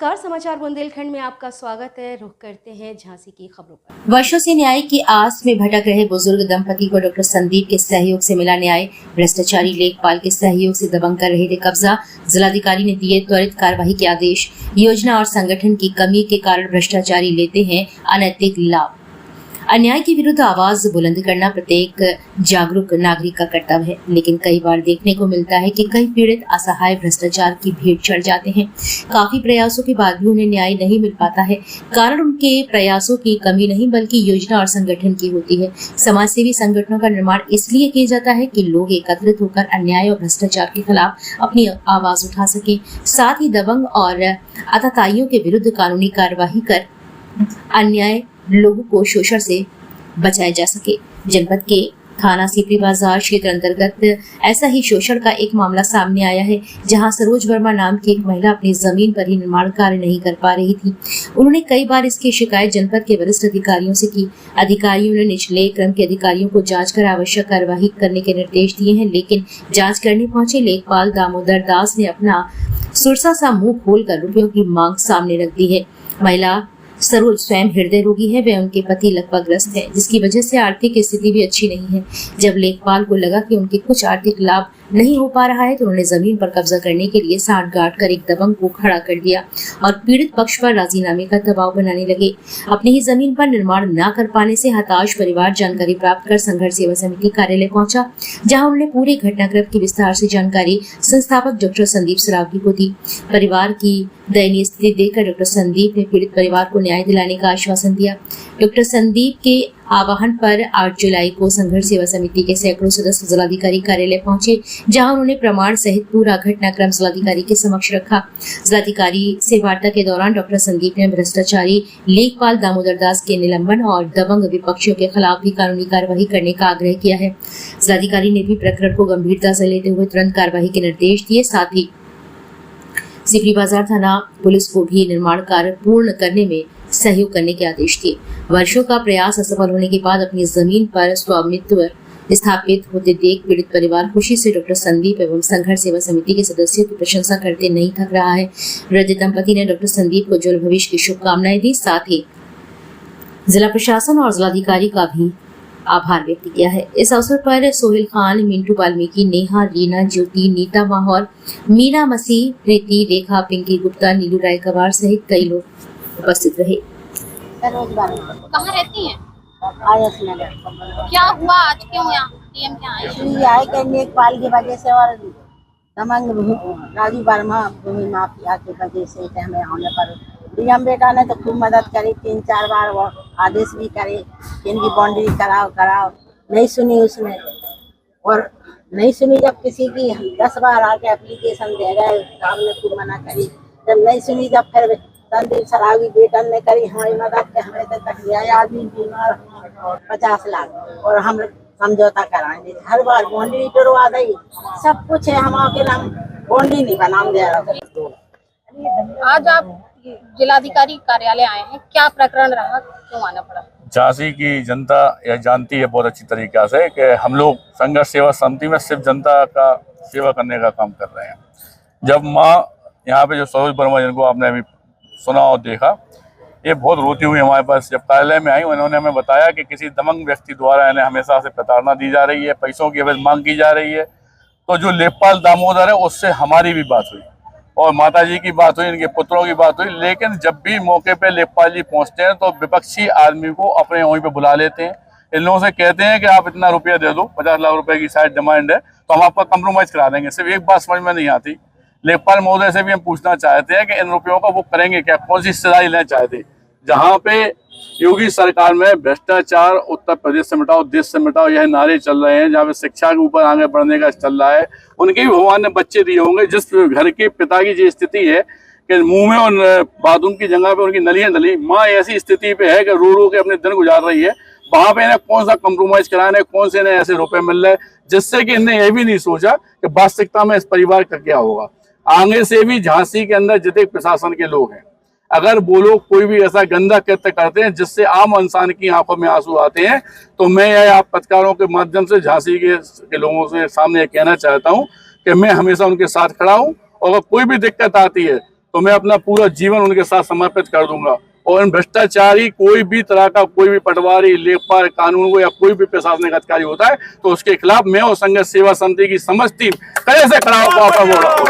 नमस्कार, समाचार बुंदेलखंड में आपका स्वागत है। रुख करते हैं झांसी की खबरों पर। वर्षों से न्याय की आस में भटक रहे बुजुर्ग दंपति को डॉक्टर संदीप के सहयोग से मिला न्याय। भ्रष्टाचारी लेखपाल के सहयोग से दबंग कर रहे थे कब्जा। जिलाधिकारी ने दिए त्वरित कार्रवाई के आदेश। योजना और संगठन की कमी के कारण भ्रष्टाचारी लेते हैं अनैतिक लाभ। अन्याय के विरुद्ध आवाज बुलंद करना प्रत्येक जागरूक नागरिक का कर्तव्य है, लेकिन कई बार देखने को मिलता है कि कई पीड़ित असहाय भ्रष्टाचार की भेंट चढ़ जाते हैं। काफी प्रयासों के बाद भी उन्हें न्याय नहीं मिल पाता है। कारण उनके प्रयासों की कमी नहीं बल्कि योजना और संगठन की होती है। समाज सेवी संगठनों का निर्माण इसलिए किया जाता है कि लोग एकत्रित होकर अन्याय और भ्रष्टाचार के खिलाफ अपनी आवाज उठा सके, साथ ही दबंग और आतताइयों के विरुद्ध कानूनी कार्यवाही कर अन्याय लोगों को शोषण से बचाया जा सके। जनपद के थाना सीपरी बाजार क्षेत्र अंतर्गत ऐसा ही शोषण का एक मामला सामने आया है, जहां सरोज वर्मा नाम की एक महिला अपनी जमीन पर ही निर्माण कार्य नहीं कर पा रही थी। उन्होंने कई बार इसकी शिकायत जनपद के वरिष्ठ अधिकारियों से की। अधिकारियों ने निचले क्रम के अधिकारियों को जांच कर आवश्यक कार्यवाही करने के निर्देश दिए हैं, लेकिन जांच करने पहुंचे लेखपाल दामोदर दास ने अपना सुरसा सा मुंह खोलकर रुपयों की मांग सामने रख दी है। महिला सरोज स्वयं हृदय रोगी है, वे उनके पति लगभग ग्रस्त है, जिसकी वजह से आर्थिक स्थिति भी अच्छी नहीं है। जब लेखपाल को लगा कि उनके कुछ आर्थिक लाभ नहीं हो पा रहा है, तो उन्होंने जमीन पर कब्जा करने के लिए सांठगांठ कर एक दबंग को खड़ा कर दिया और पीड़ित पक्ष पर राजीनामे का दबाव बनाने लगे। अपनी ही जमीन पर निर्माण न कर पाने से हताश परिवार जानकारी प्राप्त कर संघर्ष सेवा समिति कार्यालय पहुंचा, जहां उन्होंने पूरे घटनाक्रम की विस्तार से जानकारी संस्थापक डॉक्टर संदीप सरावगी को दी। परिवार की दयनीय स्थिति देखकर डॉक्टर संदीप ने पीड़ित परिवार को न्याय दिलाने का आश्वासन दिया। डॉक्टर संदीप के आह्वान पर 8 जुलाई को संघर्ष सेवा समिति के सैकड़ों सदस्य जिलाधिकारी कार्यालय पहुंचे, जहां उन्होंने प्रमाण सहित पूरा घटनाक्रम जिलाधिकारी के समक्ष रखा। जिलाधिकारी से वार्ता के दौरान डॉक्टर संदीप ने भ्रष्टाचारी लेखपाल दामोदर दास के निलंबन और दबंग विपक्षियों के खिलाफ भी कानूनी कार्यवाही करने का आग्रह किया है। जिलाधिकारी ने भी प्रकरण को गंभीरता से लेते हुए तुरंत कार्यवाही के निर्देश दिए। साथ ही सीपरी बाजार थाना पुलिस को भी निर्माण कार्य पूर्ण करने में सहयोग करने के आदेश दिए। वर्षों का प्रयास असफल होने के बाद अपनी जमीन पर स्वामित्व स्थापित होते देख पीड़ित परिवार खुशी से डॉक्टर संदीप एवं संघर्ष सेवा समिति के सदस्यों की प्रशंसा करते नहीं थक रहा है। वृद्ध दंपति ने डॉक्टर संदीप को उज्ज्वल भविष्य की शुभकामनाएं दी। साथ ही जिला प्रशासन और जिलाधिकारी का भी आभार व्यक्त किया है। इस अवसर पर सोहेल खान, मिंटू वाल्मीकि, नेहा, रीना, ज्योति, नीता माहौर, मीना मसीह, प्रीति, रेखा, पिंकी गुप्ता, नीलू रायकवार सहित कई लोग उपस्थित रहे। कहाँ रहती हैं? आयस नगर। क्या हुआ आज, क्यों यहाँ डीएम क्या आए? आए के लेखपाल की वजह से और दबंग राजू वर्मा भूमि माफिया की वजह से हमें होने पर डीएम बेटा ने तो खूब मदद करी, 3-4 बार वो आदेश भी करे कि इनकी बाउंड्री कराओ, नहीं सुनी उसने। और नहीं सुनी जब किसी की 10 बार आके एप्लीकेशन दे गए, काम ने खूब मना करी। जब नहीं सुनी जब फिर संदीप सरावगी बेटा ने करी हमारी मदद के, हमें तो तक लिया आदमी बीमार 50 लाख और हम समझौता कराएंगे। हर बार बाउंड्री टरवा दी, सब कुछ है, हम आपके नाम बाउंड्री नहीं बना दे रहा। आज आप जिलाधिकारी कार्यालय आए हैं, क्या प्रकरण रहा, क्यों आना पड़ा? झांसी की जनता यह जानती है बहुत अच्छी तरीके से कि हम लोग संघर्ष सेवा समिति में सिर्फ जनता का सेवा करने का काम कर रहे हैं। जब माँ यहाँ पे जो सरोज वर्मा, जिनको आपने अभी सुना और देखा, ये बहुत रोती हुई हमारे पास जब कार्यालय में आई, उन्होंने हमें बताया कि किसी दबंग व्यक्ति द्वारा इन्हें हमेशा से प्रताड़ना दी जा रही है, पैसों की अवैध मांग की जा रही है। तो जो लेखपाल दामोदर है उससे हमारी भी बात हुई और माता जी की बात हुई, इनके पुत्रों की बात हुई, लेकिन जब भी मौके पे लेखपाल जी पहुंचते हैं तो विपक्षी आदमी को अपने वहीं पे बुला लेते हैं। इन लोगों से कहते हैं कि आप इतना रुपया दे दो, 50 लाख रुपए की शायद डिमांड है, तो हम आपका कंप्रोमाइज करा देंगे। सिर्फ एक बात समझ में नहीं आती, लेखपाल महोदय से भी हम पूछना चाहते हैं कि इन रुपयों का वो करेंगे क्या, कौन सी हिस्सेदारी लेना चाहते। जहाँ पे योगी सरकार में भ्रष्टाचार उत्तर प्रदेश से मिटाओ, देश से मिटाओ, यह नारे चल रहे हैं, जहाँ पे शिक्षा के ऊपर आगे बढ़ने का चल रहा है, उनके भी भगवान ने बच्चे दिए होंगे। जिस घर के पिता की जो स्थिति है कि मुंह में और बाथरूम की जगह पे उनकी नलियां नली, माँ ऐसी स्थिति पे है कि रो रो के अपने दिन गुजार रही है। वहां पे इन्हें कौन सा कंप्रोमाइज कराना है, कौन से इन्हें ऐसे रुपए मिल रहे हैं, जिससे कि इन्हें यह भी नहीं सोचा कि वास्तविकता में इस परिवार का क्या होगा। आगे से भी झांसी के अंदर जितने प्रशासन के लोग हैं, अगर वो लोग कोई भी ऐसा गंदा कृत्य करते हैं जिससे आम इंसान की आंखों में आंसू आते हैं, तो मैं यह आप पत्रकारों के माध्यम से झांसी के लोगों से सामने कहना चाहता हूं कि मैं हमेशा उनके साथ खड़ा हूं और अगर कोई भी दिक्कत आती है तो मैं अपना पूरा जीवन उनके साथ समर्पित कर दूंगा। और इन भ्रष्टाचारी कोई भी तरह का कोई भी पटवारी, लेखपाल, कानून को या कोई भी प्रशासनिक अधिकारी होता है तो उसके खिलाफ मैं और संघर्ष सेवा समिति की समस्त टीम कड़े से खड़ा होकर बोल रहा हूं।